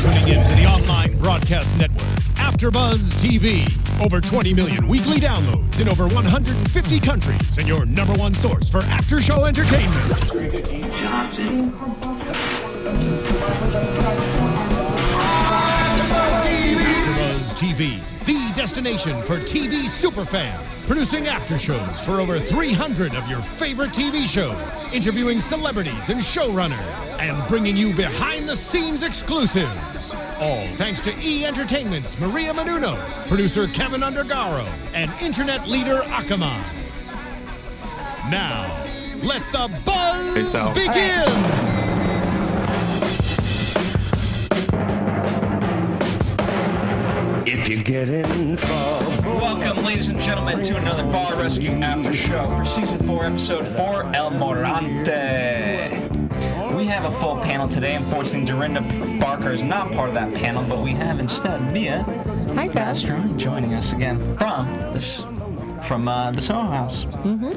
tuning in to the online broadcast network, AfterBuzz TV. Over 20 million weekly downloads in over 150 countries, and your #1 source for after-show entertainment. AfterBuzz TV, the destination for TV superfans, producing after-shows for over 300 of your favorite TV shows, interviewing celebrities and showrunners, and bringing you behind-the-scenes exclusives. All thanks to E! Entertainment's Maria Menounos, producer Kevin Undergaro, and internet leader Akamai. Now, let the buzz begin! If you get in trouble. Welcome, ladies and gentlemen, to another Bar Rescue After Show for Season 4, Episode 4, El Moronte. We have a full panel today. Unfortunately, Dorinda Barker is not part of that panel, but we have instead Mia Mastroni joining us again from the Soho House.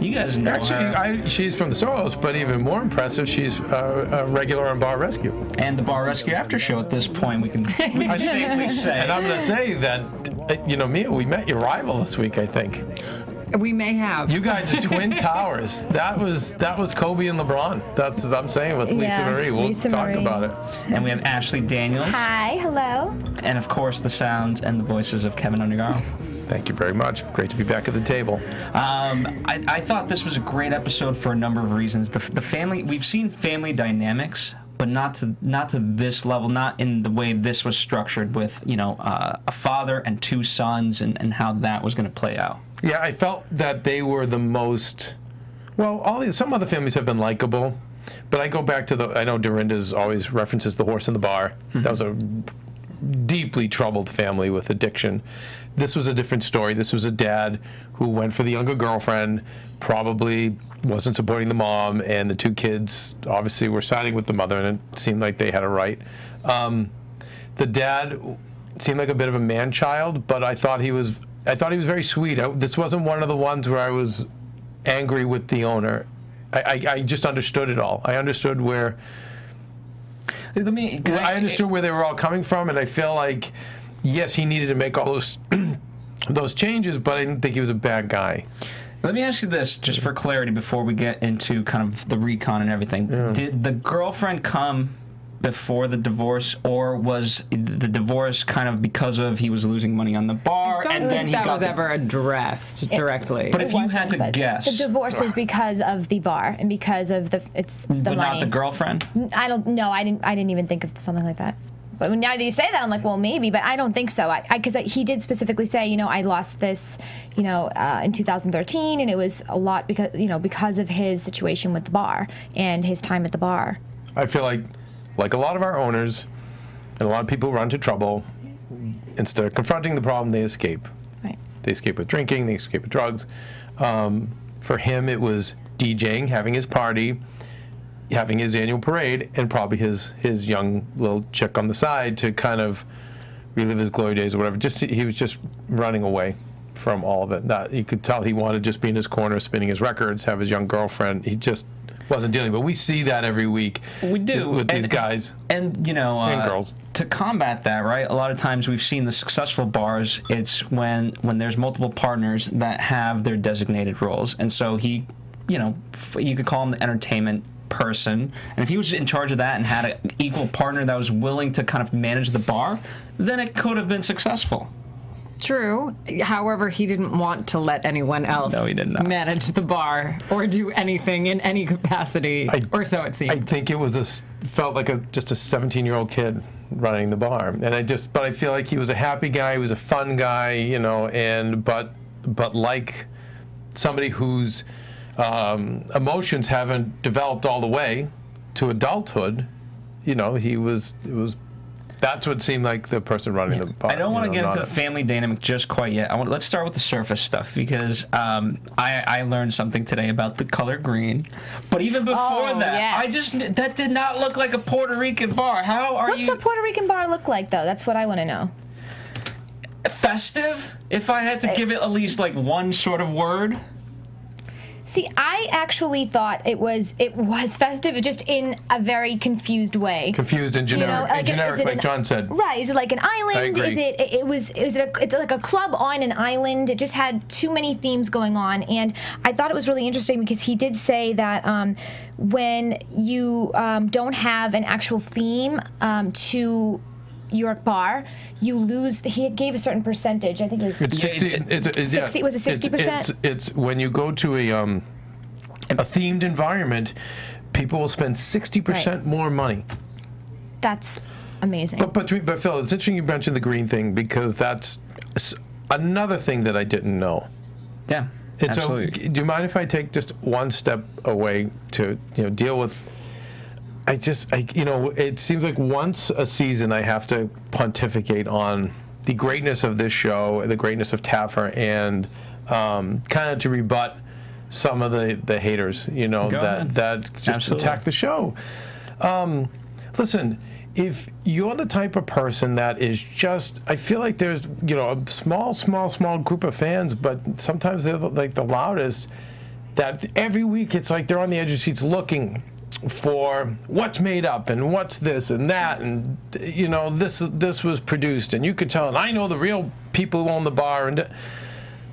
You guys know her. She's from the Soho House, but even more impressive, she's a regular on Bar Rescue. And the Bar Rescue After Show at this point, we can safely say. And I'm going to say that, you know, Mia, we met your rival this week, I think. We may have. You guys are twin towers. That was Kobe and LeBron. That's what I'm saying with Lisa Marie. We'll talk about it. And we have Ashley Daniels. Hi, hello. And of course, the sounds and the voices of Kevin Undergaro. Thank you very much. Great to be back at the table. I thought this was a great episode for a number of reasons. The family, we've seen family dynamics, but not to this level, not in the way this was structured with, you know, a father and two sons and how that was going to play out. Yeah, I felt that they were the most, well, some other families have been likable, but I go back to I know Dorinda's always references the horse in the bar. That was a deeply troubled family with addiction. This was a different story. This was a dad who went for the younger girlfriend, probably wasn't supporting the mom, and the two kids obviously were siding with the mother, and it seemed like they had a right. The dad seemed like a bit of a man-child, but I thought he was very sweet. This wasn't one of the ones where I was angry with the owner. I just understood it all. I understood where they were all coming from, and I feel like, yes, he needed to make all those changes, but I didn't think he was a bad guy. Let me ask you this, just for clarity, before we get into kind of the recon and everything. Yeah. Did the girlfriend come before the divorce, or was the divorce kind of because of he was losing money on the bar, and then that was ever addressed directly? But if you had to guess, the divorce was because of the bar and because of the money. But not the girlfriend. I don't know. I didn't even think of something like that. But now that you say that, I'm like, well, maybe, but I don't think so. Because he did specifically say, you know, I lost this, you know, in 2013, and it was a lot because of his situation with the bar and his time at the bar. I feel like a lot of our owners and a lot of people who run into trouble, instead of confronting the problem, they escape. Right. They escape with drinking, they escape with drugs. For him, it was DJing, having his party, having his annual parade, and probably his young little chick on the side to kind of relive his glory days or whatever. He was just running away from all of it. You could tell he wanted to just be in his corner, spinning his records, have his young girlfriend. He just wasn't dealing. But we see that every week. We do with these guys and you know and girls. To combat that, right? A lot of times we've seen the successful bars. It's when there's multiple partners that have their designated roles, and so he, you know, you could call him the entertainment person, and if he was in charge of that and had an equal partner that was willing to kind of manage the bar, then it could have been successful. True. However, he didn't want to let anyone else manage the bar or do anything in any capacity, or so it seemed. I think it was felt like just a 17-year-old kid running the bar, and but I feel like he was a happy guy, he was a fun guy, you know, but like somebody whose emotions haven't developed all the way to adulthood, you know, that's what seemed like the person running the bar. I don't want to get into the family dynamic just quite yet. Let's start with the surface stuff, because I learned something today about the color green. But even before that did not look like a Puerto Rican bar. What's a Puerto Rican bar look like, though? That's what I want to know. Festive? If I had to give it at least like one sort of word. See, I actually thought it was festive, just in a very confused way. Confused and generic, like John said. Right? Is it like an island? I agree. It's like a club on an island? It just had too many themes going on, and I thought it was really interesting because he did say that when you don't have an actual theme to your bar, you lose. He gave a certain percentage. I think it was 60. Was it 60%? It's when you go to a themed environment, people will spend 60% more money. That's amazing. But Phil, it's interesting you mentioned the green thing because that's another thing that I didn't know. Yeah, absolutely. Do you mind if I take just one step away to deal with? It seems like once a season I have to pontificate on the greatness of this show, the greatness of Taffer, and kind of to rebut some of the haters, that just attack the show. Listen, if you're the type of person that is just, I feel like there's, a small group of fans, but sometimes they're like the loudest, that every week it's like they're on the edge of seats looking for what's made up and what's this and that, and this was produced, and you could tell, and I know the real people who own the bar, and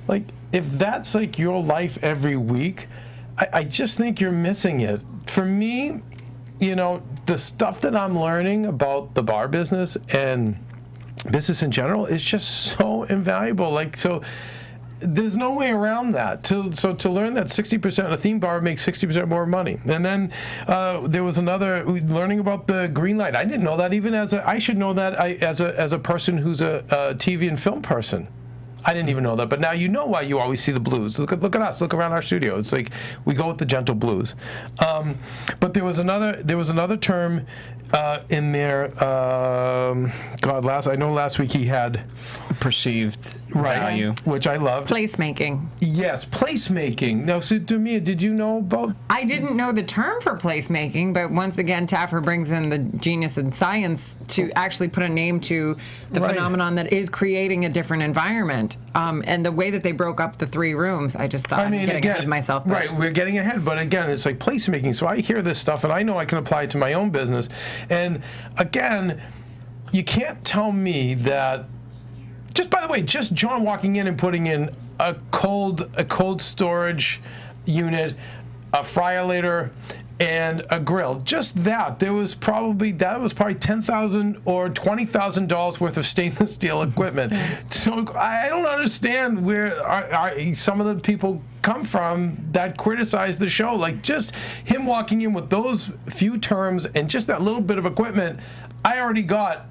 like if that's like your life every week, I just think you're missing it. For me, the stuff that I'm learning about the bar business and business in general is just so invaluable. Like, so there's no way around that. To learn that 60% a theme bar makes 60% more money. And then there was another learning about the green light. I didn't know that even I should know that as a person who's a TV and film person. I didn't even know that, but now you know why you always see the blues. Look at us. Look around our studio. It's like we go with the gentle blues. But there was another term in there. I know last week he had perceived value, which I loved. Placemaking. Yes, placemaking. Now, so Demia, did you know about? I didn't know the term for placemaking, but once again, Taffer brings in the genius and science to actually put a name to the phenomenon that is creating a different environment. And the way that they broke up the 3 rooms, I just thought I'm getting ahead of myself. Right, we're getting ahead, but again, it's like placemaking. So I hear this stuff, and I know I can apply it to my own business. And again, you can't tell me that. Just by the way, just John walking in and putting in a cold storage unit, a fryolator, and a grill. Just that, that was probably $10,000 or $20,000 worth of stainless steel equipment. So I don't understand where some of the people come from that criticize the show. Like, just him walking in with those few terms and just that little bit of equipment, I already got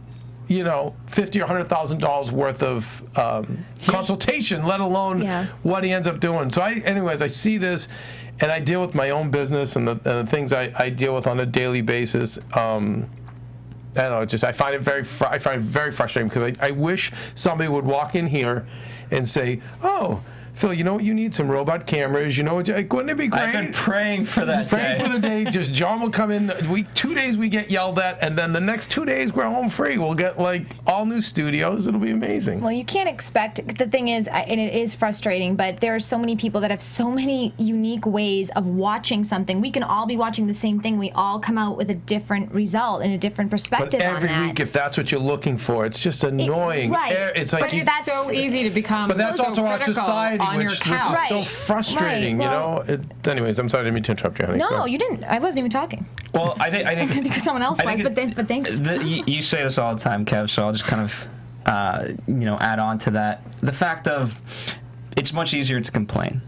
$50,000 or $100,000 worth of consultation, let alone what he ends up doing. So anyways, I see this, and I deal with my own business and the things I deal with on a daily basis. I don't know. I find it very frustrating because I wish somebody would walk in here and say, "Oh, Phil, you know what you need? Some robot cameras. You know what? Wouldn't it be great?" I've been praying for that day. Praying for the day. Just John will come in. 2 days we get yelled at, and then the next 2 days we're home free. We'll get like all new studios. It'll be amazing. Well, you can't expect. The thing is, and it is frustrating, but there are so many people that have so many unique ways of watching something. We can all be watching the same thing. We all come out with a different result and a different perspective but on that. every week, if that's what you're looking for, it's just annoying. It's like that's so easy to become. But that's so also our society, which is so frustrating. Anyways, I'm sorry, I didn't mean to interrupt you, honey. No, you didn't. I wasn't even talking. Well, I think someone else was, but thanks. You say this all the time, Kev. So I'll just kind of add on to that. The fact of it's much easier to complain.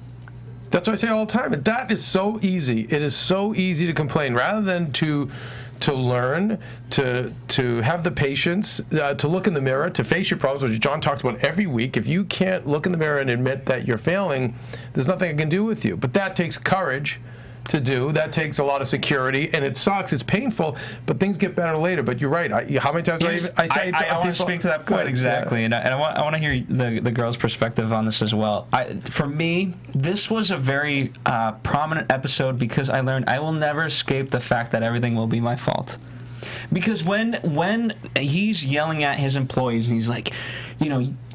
That's what I say all the time. That is so easy. It is so easy to complain rather than to learn, to have the patience, to look in the mirror, to face your problems, which John talks about every week. If you can't look in the mirror and admit that you're failing, there's nothing I can do with you. But that takes courage to do. That takes a lot of security, and it sucks. It's painful, but things get better later. But you're right. How many times I say to I want to speak to that point exactly, and I want to hear the girl's perspective on this as well. For me, this was a very prominent episode because I learned I will never escape the fact that everything will be my fault. Because when he's yelling at his employees and he's like,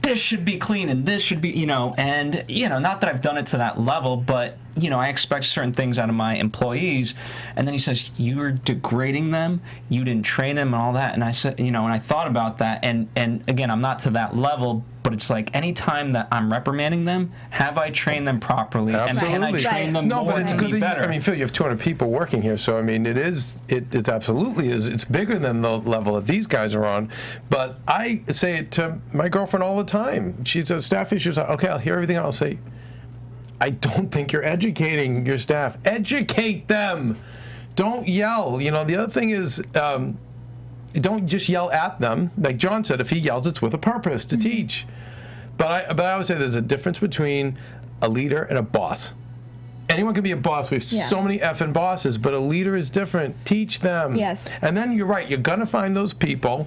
this should be clean and this should be, and not that I've done it to that level, but I expect certain things out of my employees. And then he says, you're degrading them, you didn't train them and all that. And I said, and I thought about that. And again, I'm not to that level, but it's like any time that I'm reprimanding them, have I trained them properly? Absolutely. And can I train them more but it's and good be that better? I mean, Phil, you have 200 people working here, so I mean, it absolutely is. It's bigger than the level that these guys are on. But I say it to my girlfriend all the time. She says, staff issues. Okay, I'll hear everything. I'll say, I don't think you're educating your staff. Educate them. Don't yell. The other thing is, don't just yell at them. Like John said, if he yells, it's with a purpose to teach. But I would say there's a difference between a leader and a boss. Anyone can be a boss. We have so many effing bosses, but a leader is different. Teach them. Yes. And then you're right. You're gonna find those people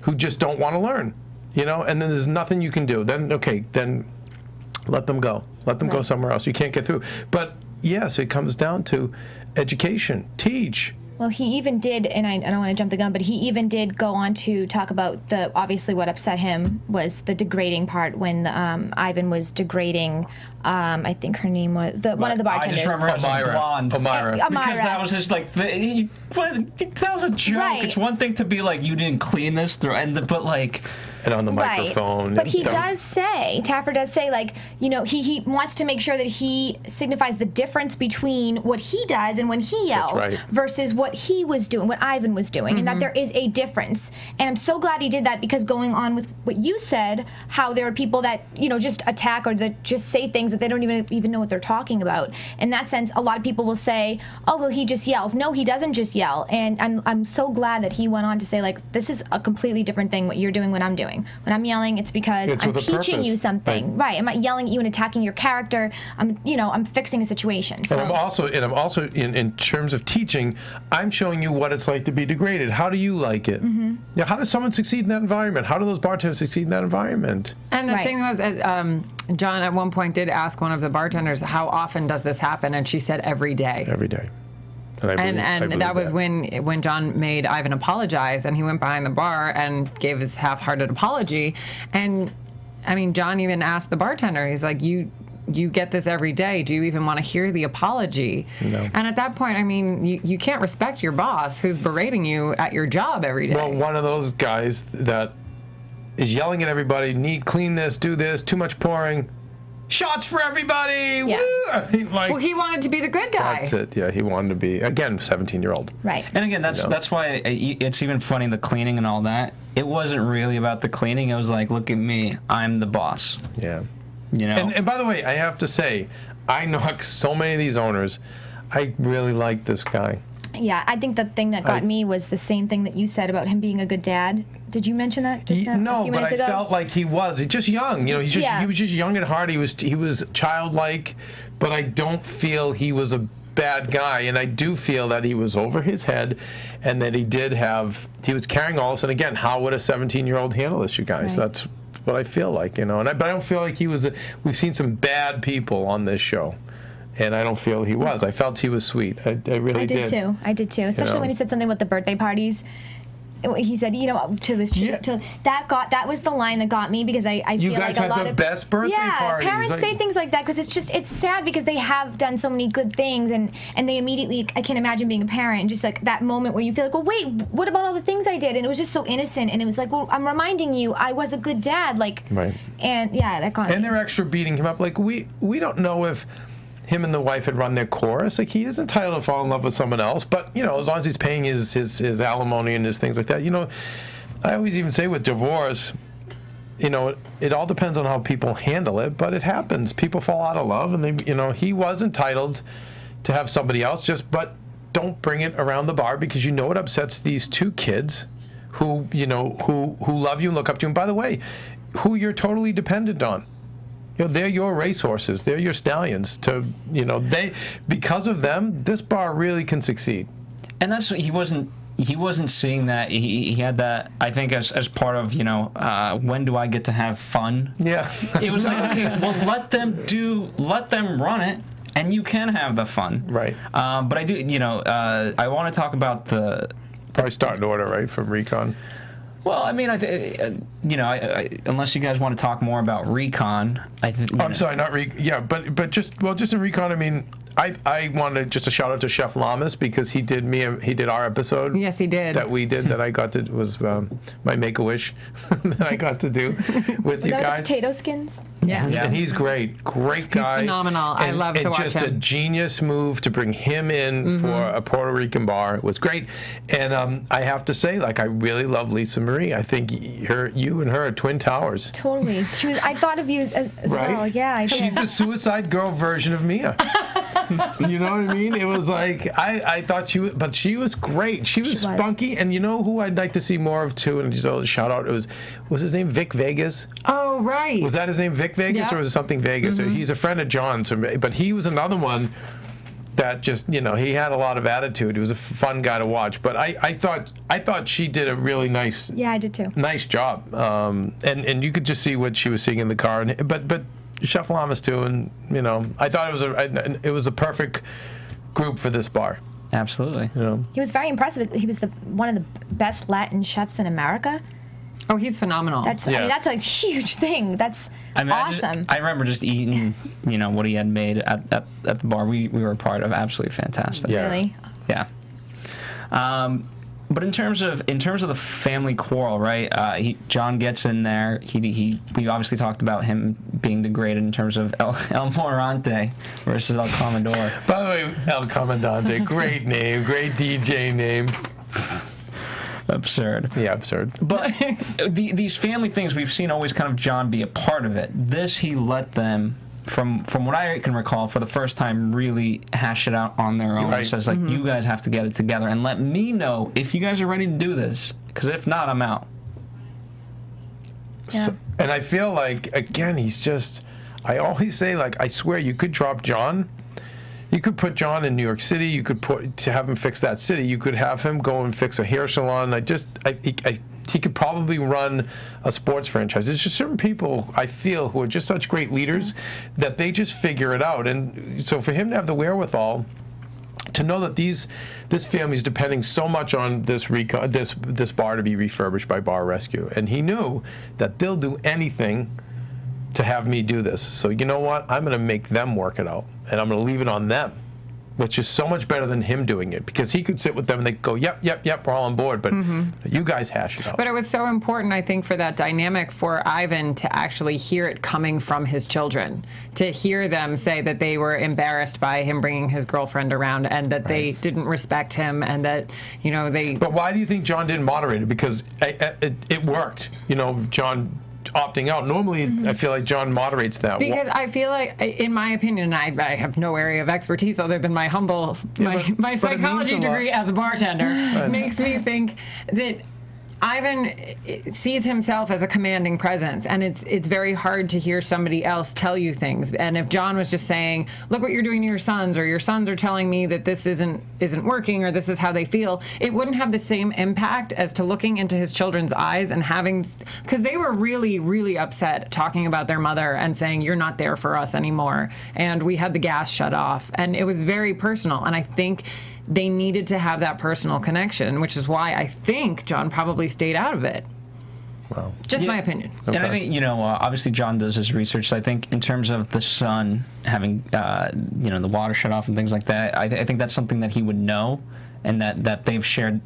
who just don't want to learn. And then there's nothing you can do. Then let them go. Let them go somewhere else. You can't get through. But yes, it comes down to education. Teach. Well, he even did, and I don't want to jump the gun, but he even did go on to talk about obviously what upset him was the degrading part when Ivan was degrading, I think her name was, one of the bartenders. I just remember blonde. Amira. Because that was just like, he tells a joke. Right. It's one thing to be like, you didn't clean this through, but like... And on the microphone. But he does say, Taffer does say, like, he wants to make sure that he signifies the difference between what he does and when he yells versus what he was doing, what Ivan was doing, and that there is a difference. And I'm so glad he did that, because going on with what you said, how there are people that, just attack or that just say things that they don't even know what they're talking about. In that sense, a lot of people will say, oh, well, he just yells. No, he doesn't just yell. And I'm so glad that he went on to say, like, this is a completely different thing what you're doing, what I'm doing. When I'm yelling, it's because I'm teaching you something. Right. I'm not yelling at you and attacking your character. I'm fixing a situation. So. And I'm also in terms of teaching, I'm showing you what it's like to be degraded. How do you like it? How does someone succeed in that environment? How do those bartenders succeed in that environment? And the thing was, John at one point did ask one of the bartenders, how often does this happen? And she said every day. Every day. And that was when John made Ivan apologize, and he went behind the bar and gave his half-hearted apology. And I mean, John even asked the bartender, he's like, you get this every day. Do you even want to hear the apology? No. And at that point, I mean, you can't respect your boss who's berating you at your job every day. Well, one of those guys that is yelling at everybody, clean this, do this, too much pouring. Shots for everybody! Yeah. Woo! I mean, like, well, he wanted to be the good guy. That's it. Yeah, he wanted to be, again, 17-year-old. Right. And again, that's why it's even funny, the cleaning and all that. It wasn't really about the cleaning. It was like, look at me. I'm the boss. Yeah. And by the way, I have to say, I knock so many of these owners. I really like this guy. Yeah, I think the thing that got me was the same thing that you said about him being a good dad. Did you mention that just no, a few but minutes I ago? felt like he was. He's just young. He was just young at heart. He was childlike, but I don't feel he was a bad guy, and I do feel that he was over his head, and that he was carrying all this. And again, how would a 17-year-old handle this, you guys? Right. That's what I feel like, but I don't feel like he was. We've seen some bad people on this show. And I don't feel he was. I felt he was sweet. I really did. I did too. Especially when he said something about the birthday parties. He said, that was the line that got me, because I feel like a lot of... You guys had the best birthday parties. Parents say things like that because it's sad, because they have done so many good things, and they immediately, I can't imagine being a parent, and just like that moment where you feel like, well, wait, what about all the things I did? And it was just so innocent, and it was like, well, I'm reminding you I was a good dad, like... Right. And yeah, that got me. And they're extra beating him up. Like, we don't know if him and the wife had run their course. Like, he is entitled to fall in love with someone else, but as long as he's paying his alimony and his things like that. I always even say with divorce, it all depends on how people handle it, but it happens. People fall out of love, and they, he was entitled to have somebody else, but don't bring it around the bar, because it upsets these two kids who love you and look up to you. And by the way, who you're totally dependent on. They're your racehorses. They're your stallions. Because of them, this bar really can succeed. And that's what he wasn't seeing that. He had that, I think, as part of, when do I get to have fun? Yeah. It was like, okay, well, let them run it, and you can have the fun. Right. But I do, I want to talk about the... Probably start in order, right, from Recon? Well, I mean, unless you guys want to talk more about Recon, I'm sorry, not Recon. Yeah, but just in Recon, I mean, I wanted just a shout out to Chef Lamas because he did our episode. Yes, he did. That we did that I got to was my Make-A-Wish that I got to do with you guys. Potato skins. Yeah. And he's great guy. He's phenomenal. I love to watch him. And just a genius move to bring him in for a Puerto Rican bar. It was great. And I have to say, like, I really love Lisa Marie. I think you and her are twin towers. Totally. I thought of you as right? well. Yeah. She's the Suicide Girl version of Mia. You know what I mean? It was like, I thought she was great. She was spunky. And you know who I'd like to see more of too? And just a shout out, was his name Vic Vegas? Oh, right. Was that his name, Vic Vegas, or was it something Vegas? He's a friend of John's, but he was another one that just, he had a lot of attitude. He was a fun guy to watch. But I thought she did a really nice. Yeah, I did too. Nice job. And you could just see what she was seeing in the car. But Chef Lamas too, and I thought it was a perfect group for this bar. Absolutely. He was very impressive. He was one of the best Latin chefs in America. Oh, he's phenomenal. I mean, that's a huge thing. That's awesome. I remember just eating, what he had made at the bar we were a part of. Absolutely fantastic. Yeah. Really? Yeah. But in terms of the family quarrel, right? John gets in there. We obviously talked about him being degraded in terms of El Moronte versus El Commodore. By the way, El Comandante, great name, great DJ name. Absurd. Yeah, absurd. But these family things, we've seen always kind of John be a part of it. This, he let them, from what I can recall, for the first time, really hash it out on their own. Right. He says, like, you guys have to get it together and let me know if you guys are ready to do this. Because if not, I'm out. Yeah. And I feel like, again, he's just, I always say, like, I swear you could drop John. You could put John in New York City. You could to have him fix that city. You could have him go and fix a hair salon. He could probably run a sports franchise. There's just certain people I feel who are just such great leaders that they just figure it out. And so for him to have the wherewithal to know that this family is depending so much on this bar to be refurbished by Bar Rescue, and he knew that they'll do anything to have me do this. So you know what? I'm going to make them work it out, and I'm going to leave it on them, which is so much better than him doing it, because he could sit with them and they could go, yep, we're all on board, but you guys hash it out. But it was so important, I think, for that dynamic for Ivan to actually hear it coming from his children, to hear them say that they were embarrassed by him bringing his girlfriend around and that they didn't respect him and that, they... But why do you think John didn't moderate it? Because it worked. John opting out. Normally, I feel like John moderates that. Because I feel like, in my opinion, I have no area of expertise other than my humble, my psychology degree as a bartender makes me think that Ivan sees himself as a commanding presence, and it's very hard to hear somebody else tell you things. And if John was just saying, look what you're doing to your sons, or your sons are telling me that this isn't working, or this is how they feel, it wouldn't have the same impact as to looking into his children's eyes and having, because they were really, really upset talking about their mother and saying, you're not there for us anymore. And we had the gas shut off. And it was very personal. And I think they needed to have that personal connection, which is why I think John probably stayed out of it. Wow. Just my opinion. Okay. And I think, obviously John does his research, so I think in terms of the son having, the water shut off and things like that, I think that's something that he would know, and that they've shared,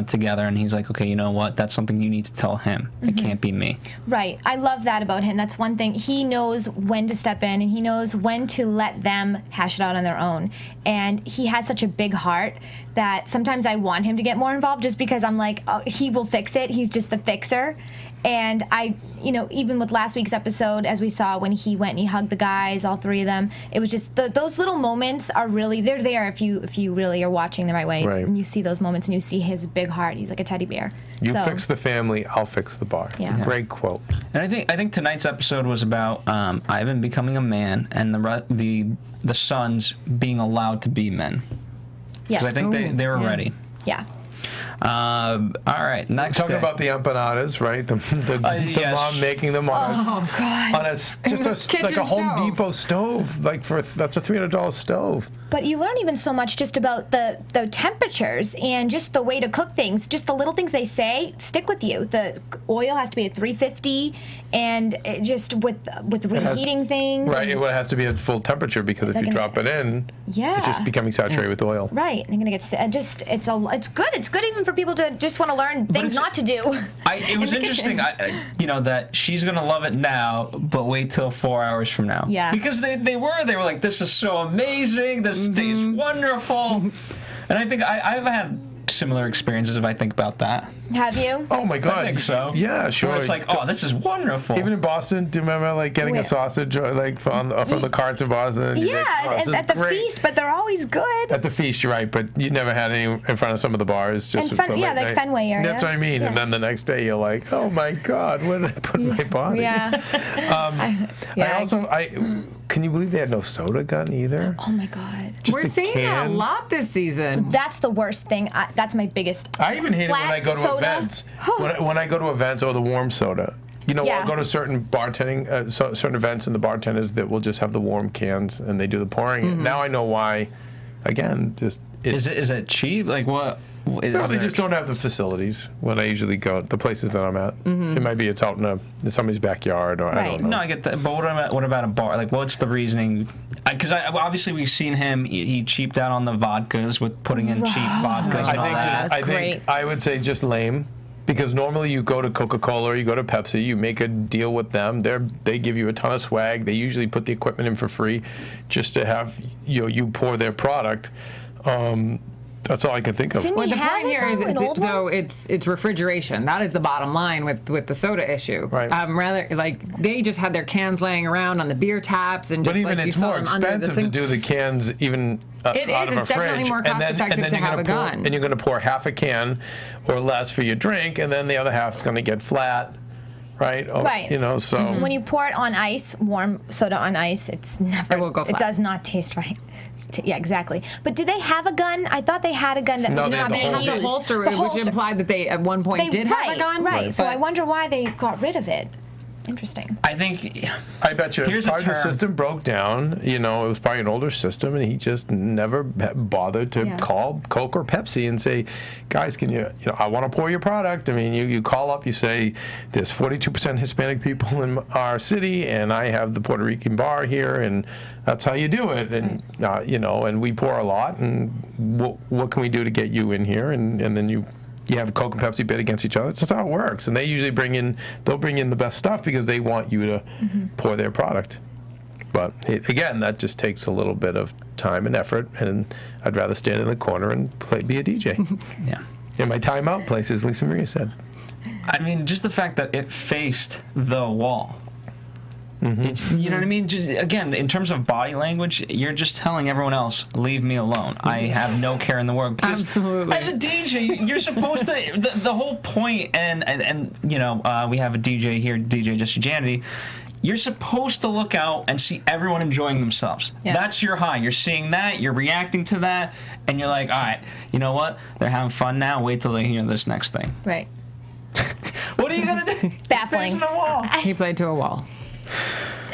together, and he's like, okay, you know what, that's something you need to tell him. It can't be me. Right. I love that about him. That's one thing. He knows when to step in, and he knows when to let them hash it out on their own. And he has such a big heart that sometimes I want him to get more involved, just because I'm like, oh, he will fix it. He's just the fixer. And I, even with last week's episode, as we saw when he went and he hugged the guys, all three of them, it was just those little moments are really, they're there if you really are watching the right way. Right. And you see those moments and you see his big heart. He's like a teddy bear. You fix the family, I'll fix the bar. Yeah. Great quote. And I think tonight's episode was about Ivan becoming a man and the sons being allowed to be men. Yes. Because I think they were ready. Yeah. All right, next Talking day. about the empanadas, right? The yes. mom making them on on a like a Home stove. Depot stove. Like that's a $300 stove. But you learn even so much just about the temperatures and just the way to cook things. Just the little things they say stick with you. The oil has to be at 350, and it just with reheating things. Right, it has to be at full temperature because if you drop it in, it's just becoming saturated with oil. Right, they're gonna get it's good. It's good even for people to just want to learn things not to do. It was interesting, that she's gonna love it now, but wait till 4 hours from now. Yeah, because they were like, this is so amazing. This tastes wonderful, and I think I've had similar experiences if I think about that. Have you? Oh my God! I think so. Yeah, sure. Where it's like, oh, this is wonderful. Even in Boston, do you remember like getting a sausage from the carts in Boston? At the feast, but they're always good. At the feast, you're right, but you never had any in front of some of the bars. Just like Fenway area. That's what I mean. Yeah. And then the next day, you're like, oh my God, where did I put my body? Yeah. Can you believe they had no soda gun either? Oh my God. We're seeing that a lot this season. That's the worst thing. That's my biggest. I even hate it when I go to events. When I go to events or the warm soda. I'll go to certain bartending, certain events, and the bartenders that will just have the warm cans and they do the pouring. Now I know why. Again, is it cheap? Like what? No, they just don't have the facilities when I usually go. The places that I'm at, it might be it's out in somebody's backyard, or I don't know. No, I get that. But what about a bar? Like, what's the reasoning? Because obviously we've seen him. He cheaped out on the vodkas with putting in cheap vodkas. I think I would say just lame. Because normally you go to Coca-Cola or you go to Pepsi, you make a deal with them. They give you a ton of swag. They usually put the equipment in for free, just to have you pour their product. That's all I can think of. Well, the point here is it's refrigeration. That is the bottom line with the soda issue. Right. Rather, like they just had their cans laying around on the beer taps and just but even like it's more expensive to do the cans even out of a fridge. It's definitely more cost effective to have a gun. And you're going to pour half a can or less for your drink, and then the other half's going to get flat. Right. Right. So when you pour it on ice, warm soda on ice, it's never. It will go flat. It does not taste right. Yeah, exactly. But did they have a gun? I thought they had a gun that was not being used. The holster, which implied that they at one point did have a gun. Right. So I wonder why they got rid of it. Interesting. I bet you part of the system broke down. It was probably an older system, and he just never bothered to call Coke or Pepsi and say, guys, can I want to pour your product. I mean, you call up, you say, there's 42% Hispanic people in our city, and I have the Puerto Rican bar here, and that's how you do it. And, and we pour a lot, and what can we do to get you in here? And then you have Coke and Pepsi bid against each other. That's just how it works. And they usually bring in the best stuff because they want you to pour their product. But again, that just takes a little bit of time and effort, and I'd rather stand in the corner and be a DJ. Yeah. In my timeout places, Lisa Maria said. I mean, just the fact that it faced the wall. It's, you know what I mean? Just again, in terms of body language, you're just telling everyone else, "Leave me alone. I have no care in the world." Because absolutely, as a DJ, you're supposed to. The whole point, and we have a DJ here, DJ Just Janity. You're supposed to look out and see everyone enjoying themselves. Yeah. That's your high. You're seeing that, you're reacting to that, and you're like, all right, you know what? They're having fun now. Wait till they hear this next thing. Right. What are you gonna do? Baffling. Facing a wall. He played to a wall.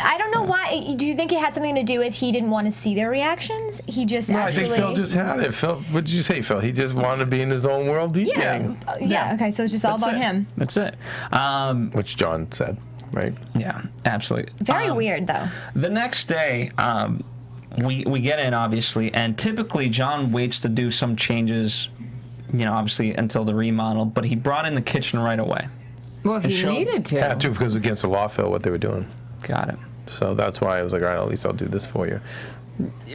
I don't know why. Do you think it had something to do with he didn't want to see their reactions? He just I think Phil just had it. Phil, what did you say, Phil? He just wanted to be in his own world DJing. Yeah. Okay, so it's just all about him. That's it. Which John said, right? Yeah, absolutely. Very weird, though. The next day, we get in, obviously, and typically John waits to do some changes, obviously until the remodel, but he brought in the kitchen right away. Well, he needed to. Had to, because against the law, Phil, what they were doing. Got it. So that's why I was like, all right, at least I'll do this for you.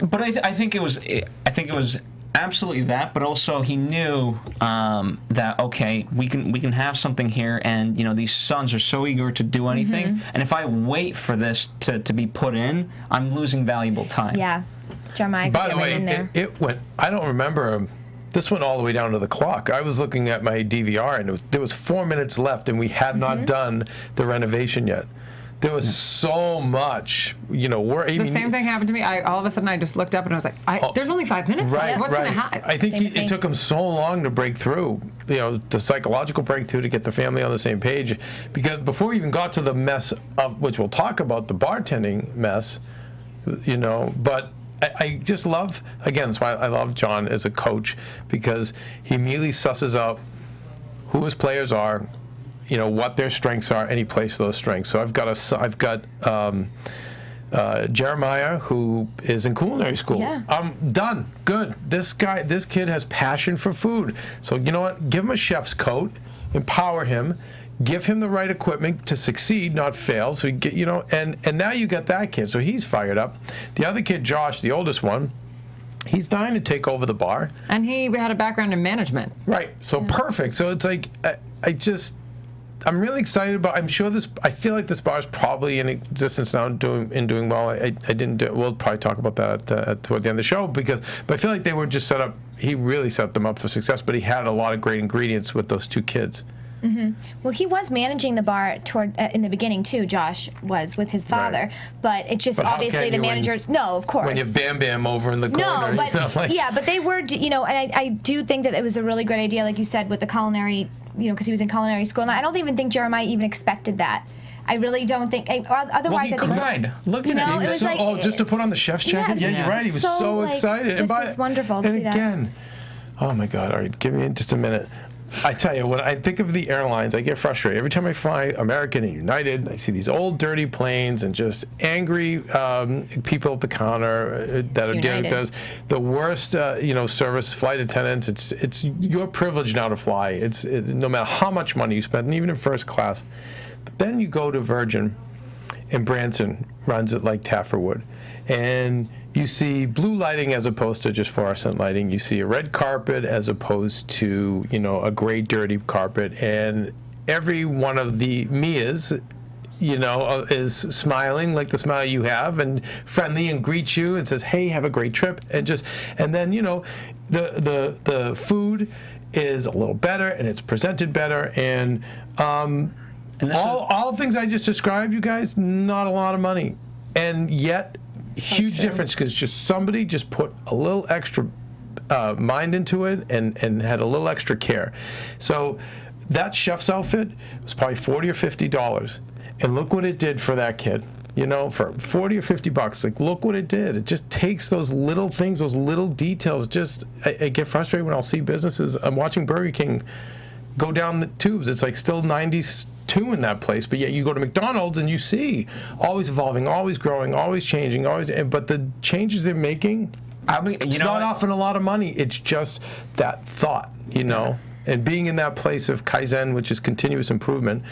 But I think it was absolutely that. But also he knew that okay, we can have something here, and these sons are so eager to do anything, and if I wait for this to be put in, I'm losing valuable time. Yeah, Jeremiah. By the way, it went. I don't remember. This went all the way down to the clock. I was looking at my DVR, and there was 4 minutes left, and we had not done the renovation yet. There was so much, you know. The same thing happened to me. All of a sudden, I just looked up and I was like, "There's only 5 minutes left. What's going to happen?" I think it took him so long to break through, you know, the psychological breakthrough to get the family on the same page, because before he even got to the mess of which we'll talk about, the bartending mess, you know. But I just love, again, that's why I love John as a coach, because he immediately susses out who his players are, you know, what their strengths are, and he plays those strengths. So I've got Jeremiah, who is in culinary school. Yeah. I'm done. Good. This kid has passion for food. So you know what? Give him a chef's coat, empower him, give him the right equipment to succeed, not fail. So he get, you know, and now you got that kid. So he's fired up. The other kid, Josh, the oldest one, he's dying to take over the bar. And he had a background in management. Right. So perfect. So it's like I'm really excited about. I'm sure I feel like this bar is probably in existence now, doing well. I didn't do. We'll probably talk about that toward the end of the show, but I feel like they were just set up. He really set them up for success, but he had a lot of great ingredients with those two kids. Mm-hmm. Well, he was managing the bar in the beginning too. Josh was with his father, but it's just obviously the managers. No, of course. When you Bam Bam over in the corner. No, but you know, like, yeah, but they were, you know, and I do think that it was a really great idea, like you said, with the culinary, you know, because he was in culinary school, and I don't even think Jeremiah even expected that. I really don't think. Otherwise, well, he I think. cried. Look at him. He was so, like, just to put on the chef's jacket. Yeah, you're right. He was so like, excited. Just was wonderful to see that. And again, oh my God! All right, give me just a minute. I tell you, when I think of the airlines, I get frustrated. Every time I fly American and United, I see these old dirty planes and just angry people at the counter that are dealing with those. The worst, you know, service flight attendants. It's your privilege now to fly. It's no matter how much money you spend, and even in first class. But then you go to Virgin, and Branson runs it like Tafferwood, and you see blue lighting as opposed to just fluorescent lighting. You see a red carpet as opposed to, you know, a gray dirty carpet. And every one of the Mias, you know, is smiling like the smile you have and friendly and greets you and says, "Hey, have a great trip." And then, you know, the food is a little better and it's presented better. And all the things I just described, you guys, not a lot of money. And yet, huge difference, because somebody just put a little extra mind into it and had a little extra care. So that chef's outfit was probably $40 or $50, and look what it did for that kid. You know, for $40 or $50, like, look what it did. It just takes those little things, those little details. I get frustrated when I'll see businesses. I'm watching Burger King go down the tubes. It's like still 92 in that place, but yet you go to McDonald's and you see always evolving, always growing, always changing, but the changes they're making, it's not often a lot of money. It's just that thought, you know, and being in that place of Kaizen, which is continuous improvement.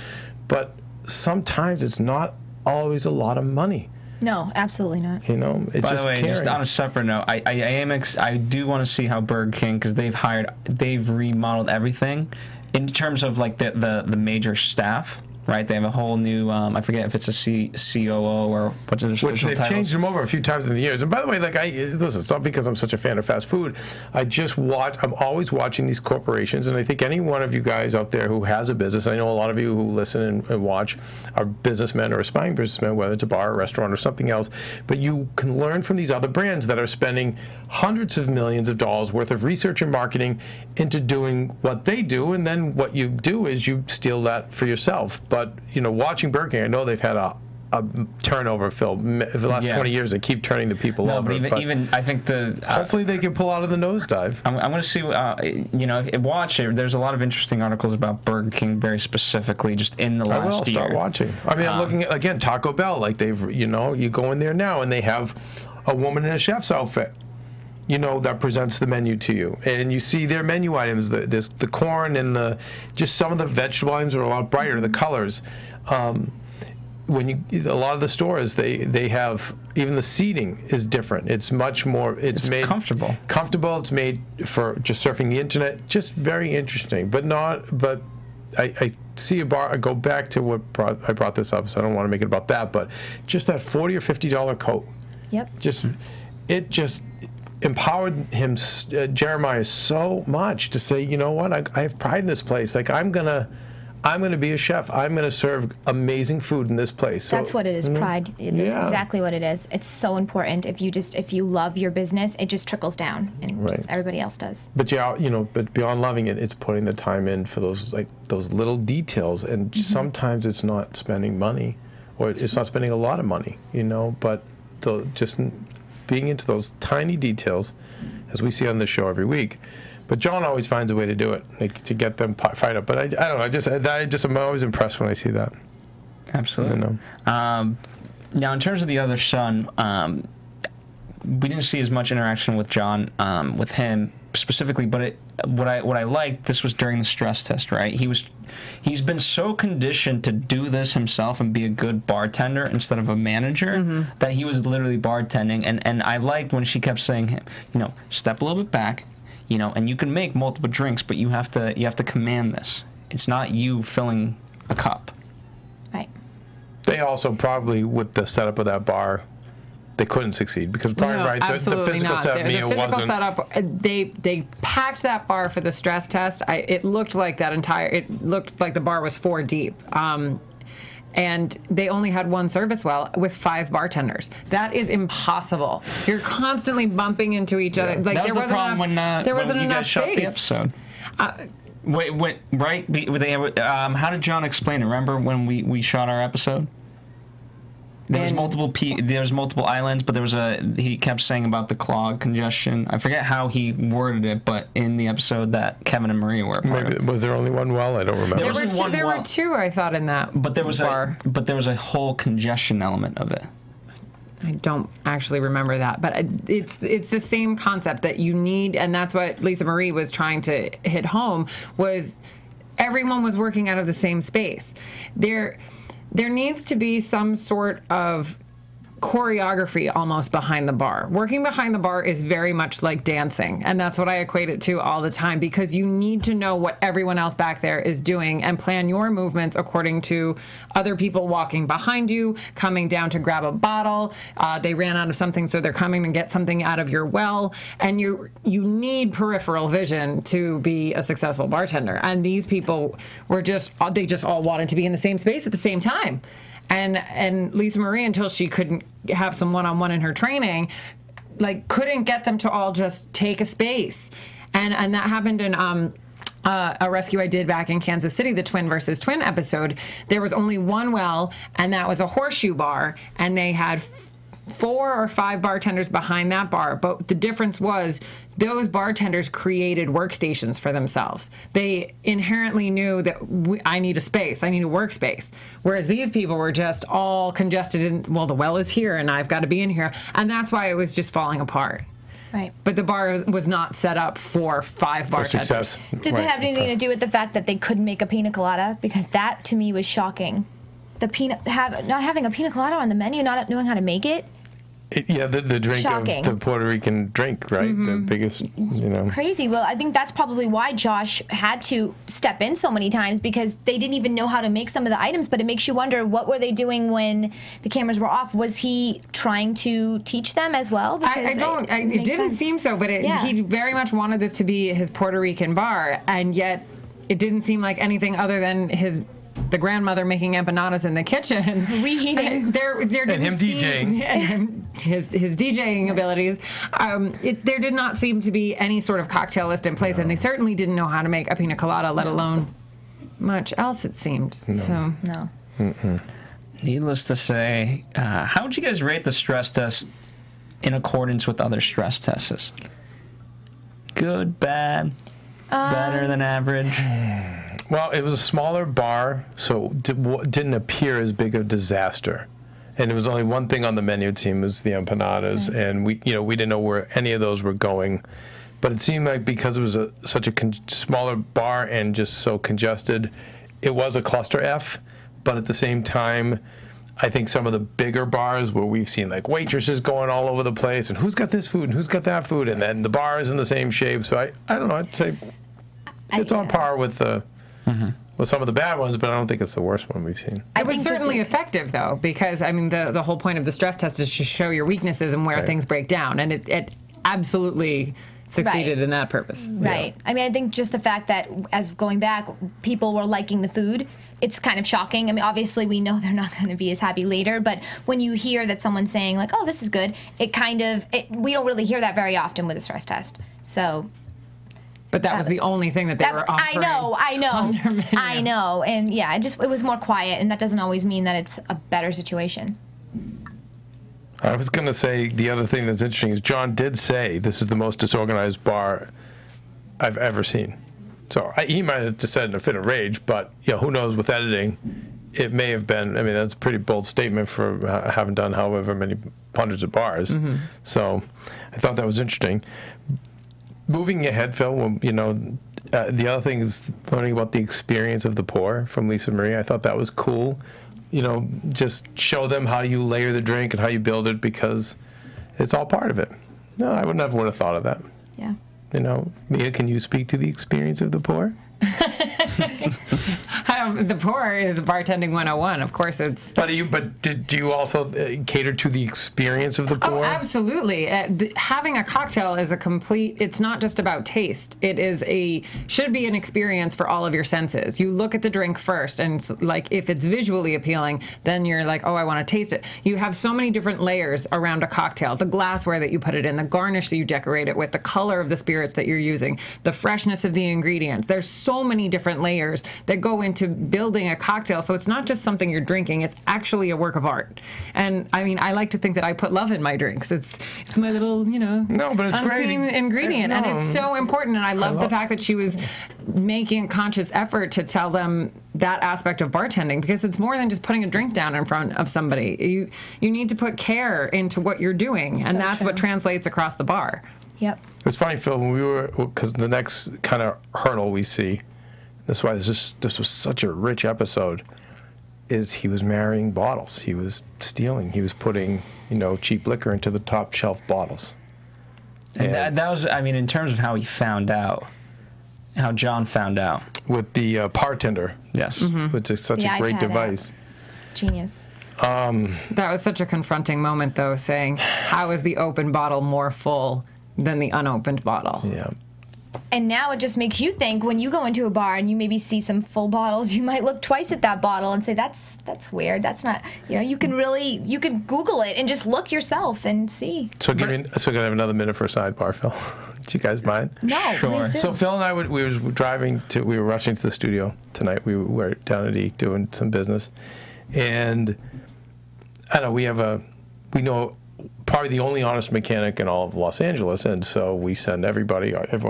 But sometimes it's not always a lot of money. No, absolutely not. You know, it's By just the way, caring. just on a separate note, I do want to see how Burger King, because they've remodeled everything in terms of like the major staff. Right, they have a whole new, I forget if it's a COO or what's his official they've titles. changed them over a few times in the years. And by the way, like listen, it's not because I'm such a fan of fast food. I'm always watching these corporations, and I think any one of you guys out there who has a business, I know a lot of you who listen and watch are businessmen or aspiring businessmen, whether it's a bar, a restaurant, or something else. But you can learn from these other brands that are spending hundreds of millions of dollars worth of research and marketing into doing what they do, and then what you do is you steal that for yourself. But, you know, watching Burger King, I know they've had a turnover, Phil. For the last 20 years, they keep turning the people over. But even I think hopefully they can pull out of the nosedive. I'm going to see, you know, there's a lot of interesting articles about Burger King very specifically just in the last year. Start watching. I mean, I'm looking at, again, Taco Bell. Like you know, you go in there now and they have a woman in a chef's outfit, you know, that presents the menu to you, and you see their menu items. The corn and just some of the vegetable items are a lot brighter. The colors. A lot of the stores, they have, even the seating is different. It's much more. It's made comfortable. It's made for just surfing the internet. Just very interesting, but not. But I see a bar. I go back to what I brought this up, so I don't want to make it about that. But just that $40 or $50 coat. Yep. It just empowered him, Jeremiah, so much to say, you know what, I have pride in this place. Like, I'm gonna I'm going to be a chef. I'm going to serve amazing food in this place. So, That's what it is, pride. That's exactly what it is. It's so important. If you love your business, it just trickles down, and just everybody else does. But but beyond loving it, it's putting the time in for those little details, and sometimes it's not spending money, or it's not spending a lot of money, but just being into those tiny details, as we see on this show every week. But John always finds a way to do it, to get them fired up. But I don't know. I'm always impressed when I see that. Absolutely. Now, in terms of the other son, we didn't see as much interaction with John, with him specifically. But what I liked, this was during the stress test, right? He's been so conditioned to do this himself and be a good bartender instead of a manager that he was literally bartending. And I liked when she kept saying, step a little bit back. And you can make multiple drinks, but you have to command this. It's not you filling a cup. Right. They also probably, with the setup of that bar, they couldn't succeed because the physical setup, Mia, the physical wasn't. setup, they packed that bar for the stress test. It looked like the bar was 4 deep. And they only had one service well with 5 bartenders. That is impossible. You're constantly bumping into each other. Like, that was the problem when you guys shot the episode. Wait, right? How did John explain it? Remember when we shot our episode? There was multiple islands, but he kept saying about the clog congestion. I forget how he worded it, but in the episode that Kevin and Maria were a part of. Was there only one well? I don't remember. There were two, I thought, in that but there was bar. But there was a whole congestion element of it. I don't actually remember that, but it's the same concept that you need, and that's what Lisa Marie was trying to hit home, was everyone was working out of the same space. There needs to be some sort of choreography almost behind the bar. Working behind the bar is very much like dancing, and that's what I equate it to all the time, because you need to know what everyone else back there is doing and plan your movements according to other people walking behind you, coming down to grab a bottle. They ran out of something, so they're coming to get something out of your well, and you need peripheral vision to be a successful bartender. And these people they just all wanted to be in the same space at the same time. And Lisa Marie, until she couldn't have some one-on-one in her training, couldn't get them to all just take a space. And that happened in a rescue I did back in Kansas City, the Twin versus Twin episode. There was only one well, and that was a horseshoe bar, and they had 4 or 5 bartenders behind that bar. But the difference was those bartenders created workstations for themselves. They inherently knew that I need a space, I need a workspace. Whereas these people were just all congested in, well, the well is here and I've got to be in here. And that's why it was just falling apart. Right. But the bar was not set up for 5 bartenders. For success. Did it have anything to do with the fact that they couldn't make a pina colada? Because that, to me, was shocking. Not having a pina colada on the menu, not knowing how to make it. The drink Shocking. of the Puerto Rican drink, right? The biggest, Crazy. Well, I think that's probably why Josh had to step in so many times, because they didn't even know how to make some of the items. But it makes you wonder, what were they doing when the cameras were off? Was he trying to teach them as well? Because it didn't seem so, but he very much wanted this to be his Puerto Rican bar, and yet it didn't seem like anything other than the grandmother making empanadas in the kitchen, reheating, and him DJing, and his DJing abilities. There did not seem to be any sort of cocktail list in place, and they certainly didn't know how to make a pina colada, let alone much else, it seemed. So no. Needless to say, how would you guys rate the stress test in accordance with other stress tests? Good, bad, better than average? Well, it was a smaller bar, so it didn't appear as big a disaster. And there was only one thing on the menu, it seemed, was the empanadas, and we didn't know where any of those were going. But it seemed like because it was such a smaller bar and just so congested, it was a cluster F. But at the same time, I think some of the bigger bars where we've seen waitresses going all over the place, and who's got this food and who's got that food, and then the bar is in the same shape. So I don't know, I'd say it's on par with the. Well, some of the bad ones, but I don't think it's the worst one we've seen. It was certainly effective, though, because, the whole point of the stress test is to show your weaknesses and where things break down. And it absolutely succeeded Right. in that purpose. Right. I mean, I think just the fact that, as going back, people were liking the food, it's kind of shocking. I mean, obviously, we know they're not going to be as happy later, but when you hear that someone's saying, like, oh, this is good, it kind of, we don't really hear that very often with a stress test. So. But that was the only thing that they were offering. I know. And yeah, it was more quiet, and that doesn't always mean that it's a better situation. I was going to say the other thing that's interesting is John did say this is the most disorganized bar I've ever seen. So he might have just said in a fit of rage, but who knows with editing, it may have been. I mean, that's a pretty bold statement for having done however many hundreds of bars. Mm-hmm. So I thought that was interesting. Moving ahead, Phil, the other thing is learning about the experience of the pour from Lisa Marie. I thought that was cool. Just show them how you layer the drink and how you build it, because it's all part of it. No, I would never would have thought of that. Yeah. Mia, can you speak to the experience of the pour? The pour is bartending 101. Of course, it's. But do you also cater to the experience of the pour? Oh, absolutely. Having a cocktail is a complete. It's not just about taste. It is should be an experience for all of your senses. You look at the drink first, and if it's visually appealing, then you're like, oh, I want to taste it. You have so many different layers around a cocktail: the glassware that you put it in, the garnish that you decorate it with, the color of the spirits that you're using, the freshness of the ingredients. There's so many different layers that go into building a cocktail, so it's not just something you're drinking, it's actually a work of art. And I mean, I like to think that I put love in my drinks. It's my little, no, but it's great ingredient, and it's so important. And I love the fact that she was making a conscious effort to tell them that aspect of bartending, because it's more than just putting a drink down in front of somebody. You need to put care into what you're doing, and that's what translates across the bar. Yep. It's funny, Phil, when because the next kind of hurdle we see, that's why this was such a rich episode, is he was marrying bottles. He was stealing. He was putting, cheap liquor into the top shelf bottles. And that was, I mean, in terms of how he found out, how John found out. With the bartender. Yes. Mm-hmm. Which is such a great device. Genius. That was such a confronting moment, though, saying, how is the open bottle more full than the unopened bottle? Yeah. And now it just makes you think, when you go into a bar and you maybe see some full bottles, you might look twice at that bottle and say, that's weird. That's not, you can Google it and just look yourself and see. So gonna have another minute for a sidebar, Phil. Do you guys mind? No, sure. please do. So Phil and I we were rushing to the studio tonight. We were down at E doing some business, and I know we know probably the only honest mechanic in all of Los Angeles, and so we send everyone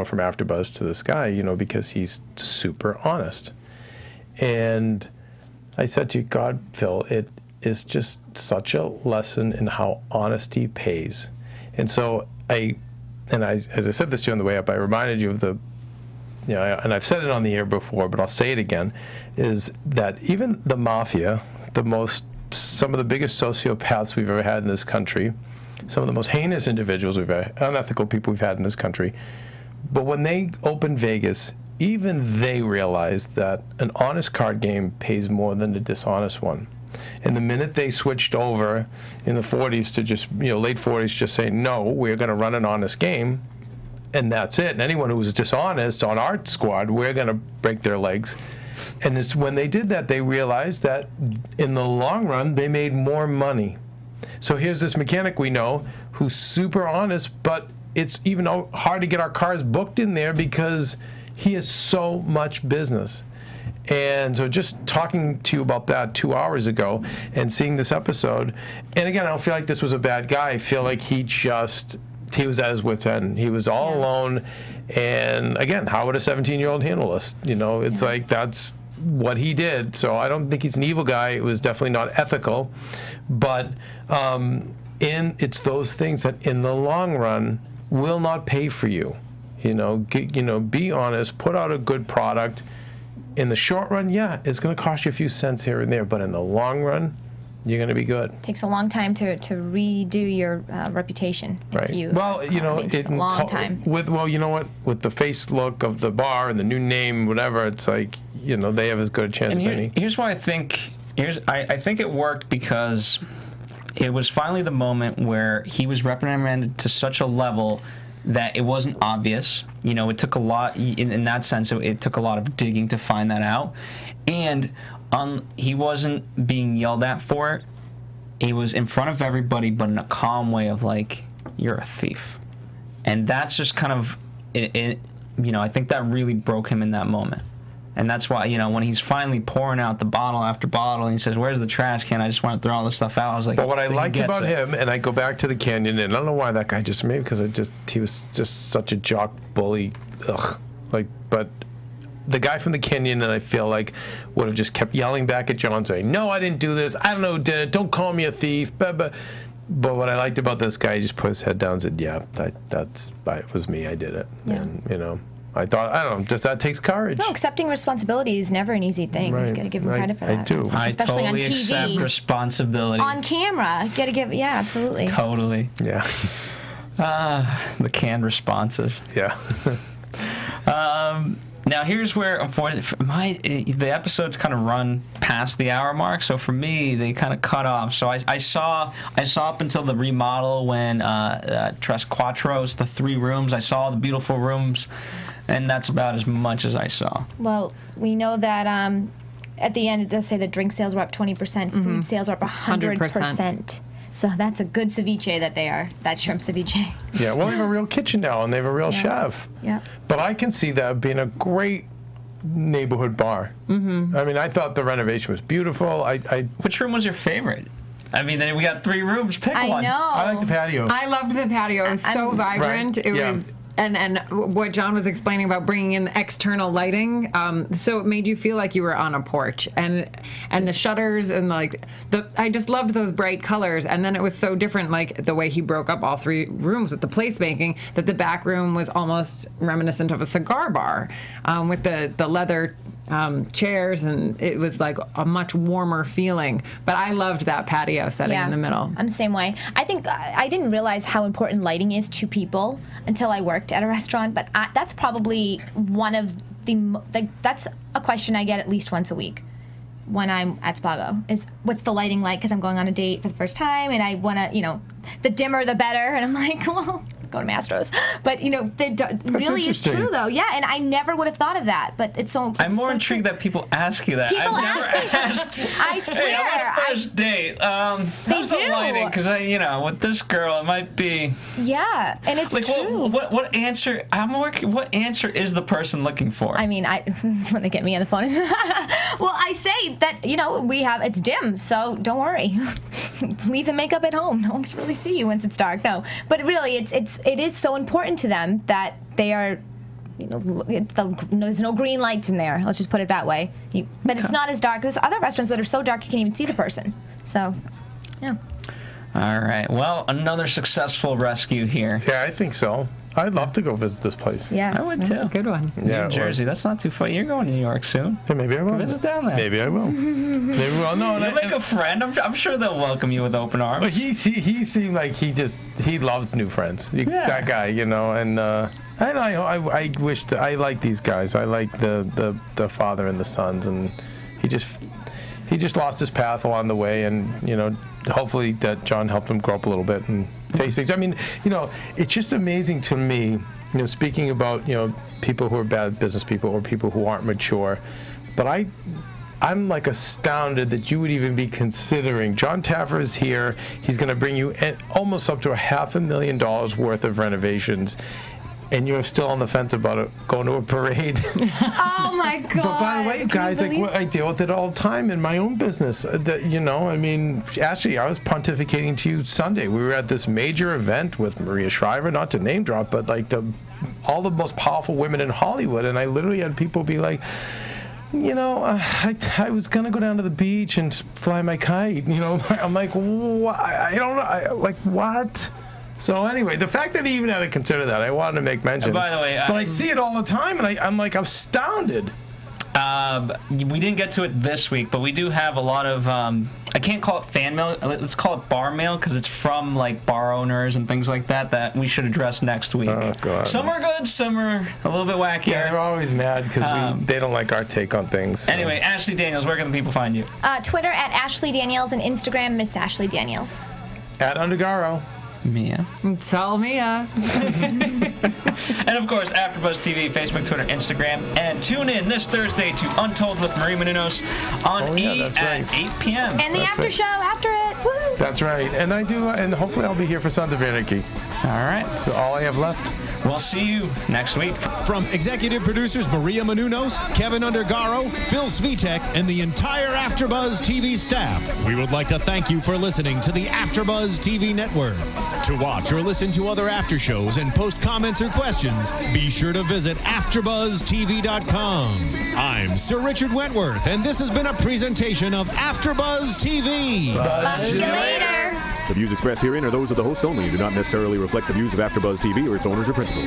from AfterBuzz to this guy, because he's super honest. And I said to you, God, Phil, it is just such a lesson in how honesty pays. And so as I said this to you on the way up, I reminded you of and I've said it on the air before, but I'll say it again, is that even the mafia, some of the biggest sociopaths we've ever had in this country, some of the most heinous individuals unethical people we've had in this country, but when they opened Vegas, even they realized that an honest card game pays more than a dishonest one. And the minute they switched over in the 40s to just, late 40s, just saying, no, we're going to run an honest game, and that's it. And anyone who was dishonest on our squad, we're going to break their legs. And it's when they did that, they realized that in the long run, they made more money. So here's this mechanic we know who's super honest, but it's even hard to get our cars booked in there because he has so much business. And so just talking to you about that 2 hours ago and seeing this episode, and again, I don't feel like this was a bad guy. I feel like he was at his wit's end. He was all alone. And again, how would a 17-year-old handle this? It's like that's what he did. So I don't think he's an evil guy. It was definitely not ethical. But it's those things that in the long run will not pay for you. Be honest, put out a good product. In the short run, it's going to cost you a few cents here and there, but in the long run, you're going to be good. It takes a long time to redo your reputation. Right. It takes a long time. With the face look of the bar and the new name, whatever, it's like they have as good a chance as any. Here's why I think it worked, because it was finally the moment where he was reprimanded to such a level that it wasn't obvious. You know, it took a lot, in that sense, it took a lot of digging to find that out. And he wasn't being yelled at for it. He was in front of everybody, but in a calm way of like, you're a thief. And that's just kind of, you know, I think that really broke him in that moment. And that's why, you know, when he's finally pouring out the bottle after bottle, and he says, "Where's the trash can? I just want to throw all this stuff out." I was like, but what I liked about him, and I go back to the canyon, and I don't know why that guy just, maybe because he was just such a jock bully. Ugh. Like, but the guy from the canyon, and I feel like would have just kept yelling back at John, saying, "No, I didn't do this. I don't know who did it. Don't call me a thief." But what I liked about this guy, he just put his head down and said, "Yeah, it was me. I did it." Yeah. And, you know, I thought, I don't know, just that takes courage. No, accepting responsibility is never an easy thing. Right. You got to give him credit for that. I do. I Especially totally on TV. accept responsibility. On camera, you got to give. Yeah, absolutely. Totally. Yeah. The canned responses. Yeah. Now here's where, unfortunately, the episodes kind of run past the hour mark. So for me, they kind of cut off. So I saw up until the remodel when Tres Cuatros, the 3 rooms. I saw the beautiful rooms, and that's about as much as I saw. Well, we know that at the end it does say that drink sales were up 20%, food sales are up 100%. So that's a good ceviche that they are, that shrimp ceviche. Yeah, well, they have a real kitchen now, and they have a real chef. Yeah. But I can see that being a great neighborhood bar. Mm-hmm. I mean, I thought the renovation was beautiful. Which room was your favorite? I mean, we got 3 rooms. Pick one. I know. I like the patio. I loved the patio. It was so vibrant. Right. It Yeah. was. And what John was explaining about bringing in the external lighting, so it made you feel like you were on a porch, and the shutters and I just loved those bright colors. And then it was so different, like the way he broke up all 3 rooms with the placemaking, that the back room was almost reminiscent of a cigar bar, with the leather chairs, and it was like a much warmer feeling. But I loved that patio setting in the middle. I'm the same way. I think I didn't realize how important lighting is to people until I worked at a restaurant, but that's probably one of the, that's a question I get at least once a week when I'm at Spago, is what's the lighting like, because I'm going on a date for the first time, and I want to, you know, the dimmer the better, and I'm like, well, go to Mastro's. But, you know, really is true, though. Yeah, and I never would have thought of that, but it's so I'm more so intrigued true. that people ask you that. People I've never ask me asked. I swear. Hey, I'm on a first date. How's the do. lighting? Because with this girl, it might be. Yeah, and it's like, true. what answer? What answer is the person looking for? I mean, when they get me on the phone. Well, I say that, you know, it's dim, so don't worry. Leave the makeup at home. No one can really see you once it's dark. No, but really, it is so important to them that they are, you know, there's no green lights in there. Let's just put it that way. But it's not as dark. There's other restaurants that are so dark you can't even see the person. So, yeah. All right. Well, another successful rescue here. Yeah, I think so. I'd love to go visit this place. Yeah, I would That's too. a good one. Yeah, New Jersey. That's not too far. You're going to New York soon. Yeah, maybe I will. Visit down there. Maybe I will. Maybe I will. No, You make a friend. I'm sure they'll welcome you with open arms. But he seemed like he loves new friends. That guy, you know, and I wish that I like these guys. I like the father and the sons, and he just lost his path along the way, and you know, hopefully that John helped him grow up a little bit and face things. I mean, you know, it's just amazing to me. You know, speaking about, you know, people who are bad business people or people who aren't mature, but I'm like astounded that you would even be considering. John Taffer is here. He's going to bring you almost up to $500,000 worth of renovations, and you're still on the fence about it, going to a parade. Oh my God! But by the way, guys, like I deal with it all the time in my own business. You know, I mean, actually, I was pontificating to you Sunday. We were at this major event with Maria Shriver, not to name drop, but like all the most powerful women in Hollywood, and I literally had people be like, you know, I was gonna go down to the beach and fly my kite. You know, I'm like, what? I don't know. Like, what? So anyway, the fact that he even had to consider that, I wanted to make mention. By the way, but I see it all the time, and I'm like astounded. We didn't get to it this week, but we do have a lot of, I can't call it fan mail, let's call it bar mail, because it's from like bar owners and things like that we should address next week. Oh, God. Some are good, some are a little bit wackier. Yeah, they're always mad because they don't like our take on things. So. Anyway, Ashley Daniels, where can the people find you? Twitter at Ashley Daniels and Instagram Miss Ashley Daniels. At Undergaro. Mia. Tell Mia. And of course, AfterBuzz TV, Facebook, Twitter, Instagram, and tune in this Thursday to Untold with Marie Menounos on E at 8 p.m. And the after show after it. Woohoo! That's right. And I do, and hopefully I'll be here for Sons of Anarchy. All right. So all I have left. We'll see you next week. From executive producers Maria Menounos, Kevin Undergaro, Phil Svitek, and the entire AfterBuzz TV staff, we would like to thank you for listening to the AfterBuzz TV network. To watch or listen to other after shows and post comments or questions, be sure to visit AfterBuzzTV.com. I'm Sir Richard Wentworth, and this has been a presentation of AfterBuzz TV. Love you later. The views expressed herein are those of the hosts only and do not necessarily reflect the views of AfterBuzz TV or its owners or principals.